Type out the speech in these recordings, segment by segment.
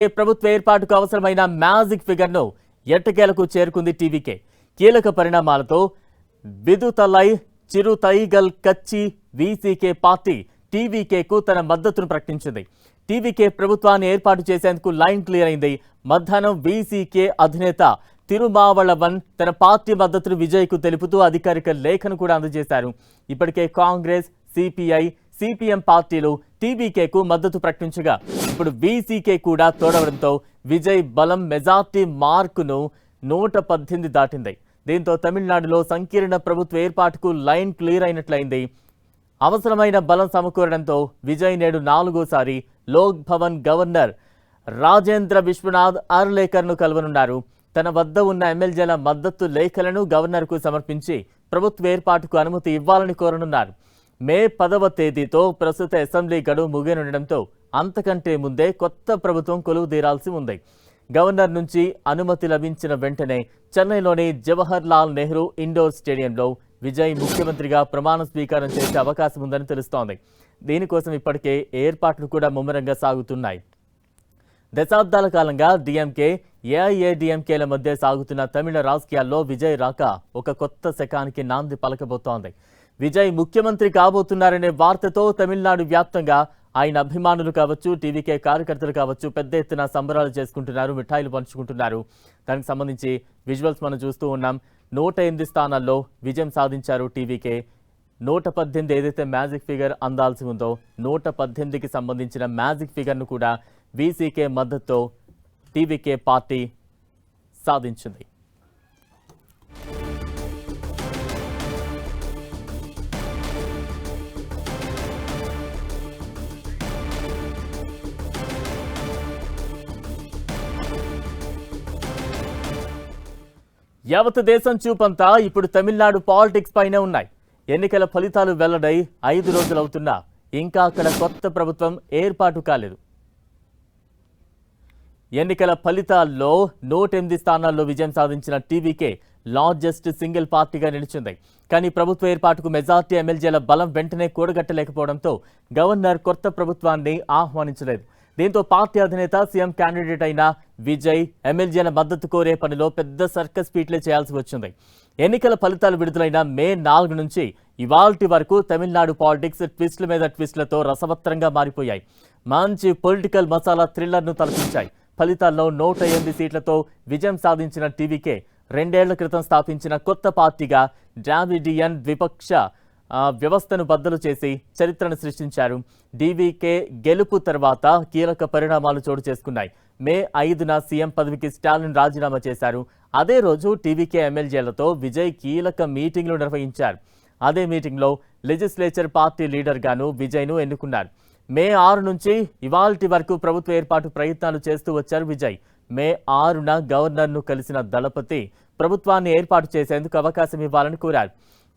ప్రభుత్వ ఏర్పాటుకు అవసరమైన మ్యాజిక్ ఫిగర్ను ఎట్టకేలకు చేరుకుంది టీవీకే. కీలక పరిణామాలతో విదుతలై చిరుతైగల్ కచ్చి వీసీకే పార్టీ టీవీకేకు తన మద్దతును ప్రకటించింది. టీవీకే ప్రభుత్వాన్ని ఏర్పాటు చేసేందుకు లైన్ క్లియర్ అయింది. మధ్యాహ్నం వీసీకే అధినేత తిరుమావళవన్ తన పార్టీ మద్దతును విజయ్కు తెలుపుతూ అధికారిక లేఖను కూడా అందజేశారు. ఇప్పటికే కాంగ్రెస్, సిపిఐ, సిపిఎం పార్టీలు టీవీకేకు మద్దతు ప్రకటించగా ఇప్పుడు వీసీకే కూడా తోడవడంతో విజయ్ బలం మెజార్టీ మార్కును 118 దాటింది. దీంతో తమిళనాడులో సంకీర్ణ ప్రభుత్వ ఏర్పాటుకు లైన్ క్లియర్ అయినట్లయింది. అవసరమైన బలం సమకూరడంతో విజయ్ నేడు 4వ సారి లోక్ భవన్ గవర్నర్ రాజేంద్ర విశ్వనాథ్ అర్లేకర్ను కలవనున్నారు. తన వద్ద ఉన్న ఎమ్మెల్యేల మద్దతు లేఖలను గవర్నర్కు సమర్పించి ప్రభుత్వ ఏర్పాటుకు అనుమతి ఇవ్వాలని కోరనున్నారు. మే 10వ తేదీతో ప్రస్తుత అసెంబ్లీ గడువు ముగియనుండడంతో అంతకంటే ముందే కొత్త ప్రభుత్వం కొలువు తీరాల్సి ఉంది. గవర్నర్ నుంచి అనుమతి లభించిన వెంటనే చెన్నైలోని జవహర్ లాల్ నెహ్రూ ఇండోర్ స్టేడియంలో విజయ్ ముఖ్యమంత్రిగా ప్రమాణ స్వీకారం చేసే అవకాశం ఉందని తెలుస్తోంది. దీనికోసం ఇప్పటికే ఏర్పాట్లు కూడా ముమ్మరంగా సాగుతున్నాయి. దశాబ్దాల కాలంగా డిఎంకే, ఏఐఏడిఎంకేల మధ్య సాగుతున్న తమిళ రాజకీయాల్లో విజయ్ రాక ఒక కొత్త శకానికి నాంది పలకబోతోంది. విజయ్ ముఖ్యమంత్రి కాబోతున్నారనే వార్తతో తమిళనాడు వ్యాప్తంగా ఆయన అభిమానులు కావచ్చు, టీవీకే కార్యకర్తలు కావచ్చు పెద్ద ఎత్తున సంబరాలు చేసుకుంటున్నారు, మిఠాయిలు పంచుకుంటున్నారు. దానికి సంబంధించి విజువల్స్ మనం చూస్తూ ఉన్నాం. 108 స్థానాల్లో విజయం సాధించారు టీవీకే. 118 ఏదైతే మ్యాజిక్ ఫిగర్ అందాల్సి ఉందో 118కి సంబంధించిన మ్యాజిక్ ఫిగర్ను కూడా వీసీకే మద్దతుతో టీవీకే పార్టీ సాధించింది. యావత్ దేశం చూపంతా ఇప్పుడు తమిళనాడు పాలిటిక్స్ పైనే ఉన్నాయి. ఎన్నికల ఫలితాలు వెల్లడై 5 రోజులవుతున్నా ఇంకా అక్కడ కొత్త ప్రభుత్వం ఏర్పాటు కాలేదు. ఎన్నికల ఫలితాల్లో 108 స్థానాల్లో విజయం సాధించిన టీవీకే లార్జెస్ట్ సింగిల్ పార్టీగా నిలిచింది. కానీ ప్రభుత్వ ఏర్పాటుకు మెజార్టీ ఎమ్మెల్యేల బలం వెంటనే కూడగట్టలేకపోవడంతో గవర్నర్ కొత్త ప్రభుత్వాన్ని ఆహ్వానించలేదు. దీంతో పార్టీ అధినేత సీఎం క్యాండిడేట్ అయిన విజయ్ ఎమ్మెల్యేల మద్దతు కోరే పనిలో పెద్ద సర్కస్ ఫీట్లే చేయాల్సి వచ్చింది. ఎన్నికల ఫలితాలు విడుదలైన మే 4 నుంచి ఇవాల్టి వరకు తమిళనాడు పాలిటిక్స్ ట్విస్టుల మీద ట్విస్టులతో రసవత్తరంగా మారిపోయాయి. మంచి పొలిటికల్ మసాలా థ్రిల్లర్ను తలపించాయి. ఫలితాల్లో 108 సీట్లతో విజయం సాధించిన టీవీకే 2 ఏళ్ల క్రితం స్థాపించిన కొత్త పార్టీగా డ్రావిడియన్ ద్విపక్ష వ్యవస్థను బద్దలు చేసి చరిత్రను సృష్టించారు. డీవీకే గెలుపు తర్వాత కీలక పరిణామాలు చోటు చేసుకున్నాయి. మే 5న సీఎం పదవికి స్టాలిన్ రాజీనామా చేశారు. అదే రోజు టీవీకే ఎమ్మెల్యేలతో విజయ్ కీలక మీటింగ్లు నిర్వహించారు. అదే మీటింగ్లో లెజిస్లేచర్ పార్టీ లీడర్గాను విజయ్ను ఎన్నుకున్నారు. మే 6 నుంచి ఇవాల్టి వరకు ప్రభుత్వ ఏర్పాటు ప్రయత్నాలు చేస్తూ వచ్చారు విజయ్. మే 6న గవర్నర్ను కలిసిన దళపతి ప్రభుత్వాన్ని ఏర్పాటు చేసేందుకు అవకాశం ఇవ్వాలని కోరారు.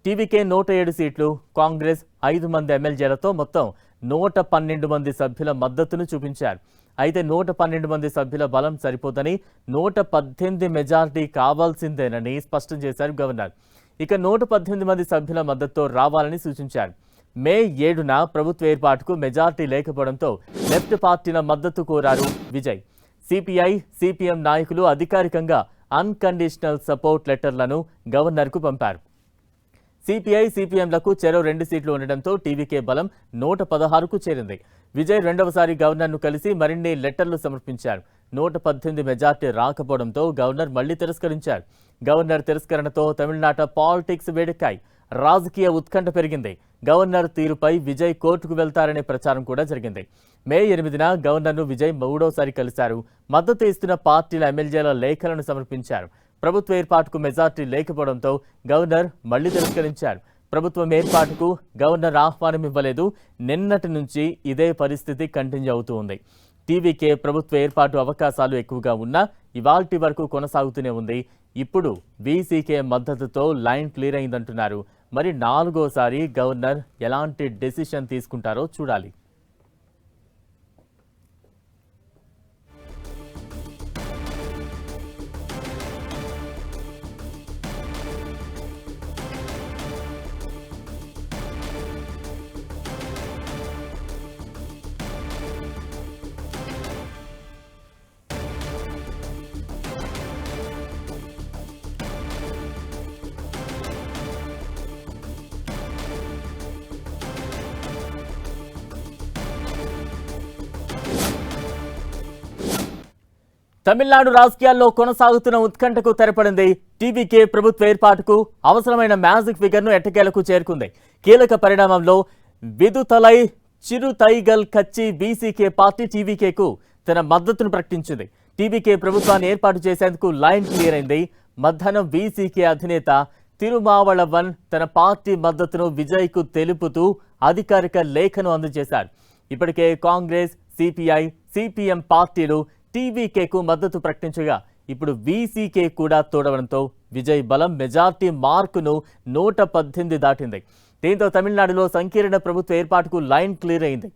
టీవీకే 107 సీట్లు, కాంగ్రెస్ 5 మంది ఎమ్మెల్యేలతో మొత్తం 112 మంది సభ్యుల మద్దతును చూపించారు. అయితే 112 మంది సభ్యుల బలం సరిపోదని 118 మెజారిటీ కావాల్సిందేనని స్పష్టం చేశారు గవర్నర్. ఇక 118 మంది సభ్యుల మద్దతుతో రావాలని సూచించారు. మే 7న ప్రభుత్వ ఏర్పాటుకు మెజార్టీ లేకపోవడంతో లెఫ్ట్ పార్టీల మద్దతు కోరారు విజయ్. సిపిఐ, సిపిఎం నాయకులు అధికారికంగా అన్కండిషనల్ సపోర్ట్ లెటర్లను గవర్నర్కు పంపారు. సిపిఐ, సిపిఎంలకు చెరో 2 సీట్లు ఉండడంతో టీవీకే బలం 116కు చేరింది. విజయ్ 2వసారి గవర్నర్ను కలిసి మరిన్ని లెటర్లు సమర్పించారు. 118 మెజార్టీ రాకపోవడంతో గవర్నర్ మళ్లీ తిరస్కరించారు. గవర్నర్ తిరస్కరణతో తమిళనాట పాలిటిక్స్ వేడెక్కాయి. రాజకీయ ఉత్కంఠ పెరిగింది. గవర్నర్ తీరుపై విజయ్ కోర్టుకు వెళ్తారనే ప్రచారం కూడా జరిగింది. మే 8న గవర్నర్ను విజయ్ 3వసారి కలిశారు. మద్దతు ఇస్తున్న పార్టీల ఎమ్మెల్యేల లేఖలను సమర్పించారు. ప్రభుత్వ ఏర్పాటుకు మెజార్టీ లేకపోవడంతో గవర్నర్ మళ్లీ తిరస్కరించారు. ప్రభుత్వం ఏర్పాటుకు గవర్నర్ ఆహ్వానం ఇవ్వలేదు. నిన్నటి నుంచి ఇదే పరిస్థితి కంటిన్యూ అవుతూ ఉంది. టీవీకే ప్రభుత్వ ఏర్పాటు అవకాశాలు ఎక్కువగా ఉన్నా ఇవాల్టి వరకు కొనసాగుతూనే ఉంది. ఇప్పుడు వీసీకే మద్దతుతో లైన్ క్లియర్ అయిందంటున్నారు. మరి 4వసారి గవర్నర్ ఎలాంటి డెసిషన్ తీసుకుంటారో చూడాలి. తమిళనాడు రాజకీయాల్లో కొనసాగుతున్న ఉత్కంఠకు తెరపడింది. టీవీకే ప్రభుత్వ ఏర్పాటుకు అవసరమైన మ్యాజిక్ ఫిగర్ను ఎట్టకేలకు చేరుకుంది. కీలక పరిణామంలో విదుతలై చిరుతైగల్ కచ్చి బీసీకే పార్టీ టీవీకేకు తన మద్దతును ప్రకటించింది. టీవీకే ప్రభుత్వాన్ని ఏర్పాటు చేసేందుకు లైన్ క్లియర్ అయింది. మధ్యాహ్నం బీసీకే అధినేత తిరుమావళవన్ తన పార్టీ మద్దతును విజయ్కు తెలుపుతూ అధికారిక లేఖను అందజేశారు. ఇప్పటికే కాంగ్రెస్, సిపిఐ, సిపిఎం పార్టీలు టీవీకేకు మద్దతు ప్రకటించగా ఇప్పుడు వీసీకే కూడా తోడవడంతో విజయ్ బలం మెజార్టీ మార్కును 118 దాటింది. దీంతో తమిళనాడులో సంకీర్ణ ప్రభుత్వ ఏర్పాటుకు లైన్ క్లియర్ అయింది.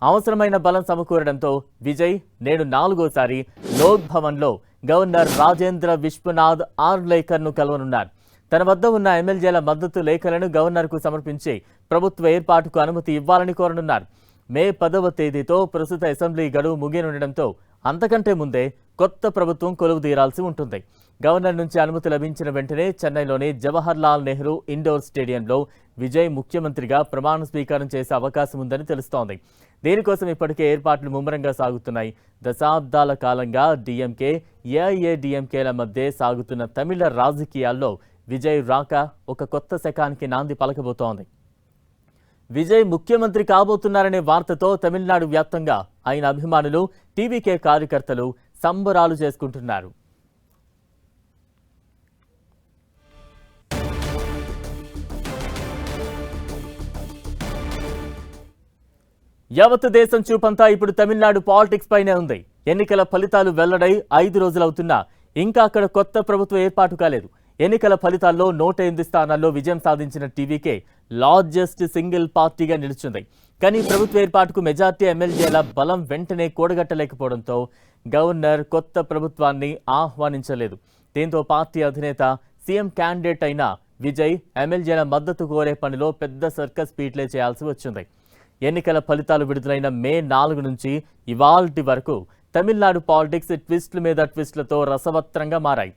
అవసరమైన బలం సమకూరడంతో విజయ్ నేడు 4వ లోక్ భవన్లో గవర్నర్ రాజేంద్ర విశ్వనాథ్ ఆర్లేకర్ను కలవనున్నారు. తన వద్ద ఉన్న ఎమ్మెల్యేల మద్దతు లేఖలను గవర్నర్కు సమర్పించి ప్రభుత్వ ఏర్పాటుకు అనుమతి ఇవ్వాలని కోరనున్నారు. మే 10వ తేదీతో ప్రస్తుత అసెంబ్లీ గడువు ముగియనుండడంతో అంతకంటే ముందే కొత్త ప్రభుత్వం కొలువు తీరాల్సి ఉంటుంది. గవర్నర్ నుంచి అనుమతి లభించిన వెంటనే చెన్నైలోని జవహర్ లాల్ నెహ్రూ ఇండోర్ స్టేడియంలో విజయ్ ముఖ్యమంత్రిగా ప్రమాణ స్వీకారం చేసే అవకాశం ఉందని తెలుస్తోంది. దీనికోసం ఇప్పటికే ఏర్పాట్లు ముమ్మరంగా సాగుతున్నాయి. దశాబ్దాల కాలంగా డీఎంకే, ఏఐఏడీఎంకేల మధ్య సాగుతున్న తమిళ రాజకీయాల్లో విజయ్ రాక ఒక కొత్త శకానికి నాంది పలకబోతోంది. విజయ్ ముఖ్యమంత్రి కాబోతున్నారనే వార్తతో తమిళనాడు వ్యాప్తంగా ఆయన అభిమానులు, టీవీకే కార్యకర్తలు సంబరాలు చేసుకుంటున్నారు. యావత్ దేశం చూపంతా ఇప్పుడు తమిళనాడు పాలిటిక్స్ పైనే ఉంది. ఎన్నికల ఫలితాలు వెల్లడై 5 రోజులవుతున్నా ఇంకా అక్కడ కొత్త ప్రభుత్వం ఏర్పాటు కాలేదు. ఎన్నికల ఫలితాల్లో 108 స్థానాల్లో విజయం సాధించిన టీవీకే లార్జెస్ట్ సింగిల్ పార్టీగా నిలిచింది. కానీ ప్రభుత్వ ఏర్పాటుకు మెజార్టీ ఎమ్మెల్యేల బలం వెంటనే కూడగట్టలేకపోవడంతో గవర్నర్ కొత్త ప్రభుత్వాన్ని ఆహ్వానించలేదు. దీంతో పార్టీ అధినేత, సీఎం క్యాండిడేట్ అయిన విజయ్ ఎమ్మెల్యేల మద్దతు కోరే పనిలో పెద్ద సర్కస్ పీట్లే చేయాల్సి వచ్చింది. ఎన్నికల ఫలితాలు విడుదలైన మే 4 నుంచి ఇవాల్టి వరకు తమిళనాడు పాలిటిక్స్ ట్విస్టుల మీద ట్విస్టులతో రసవత్రంగా మారాయి.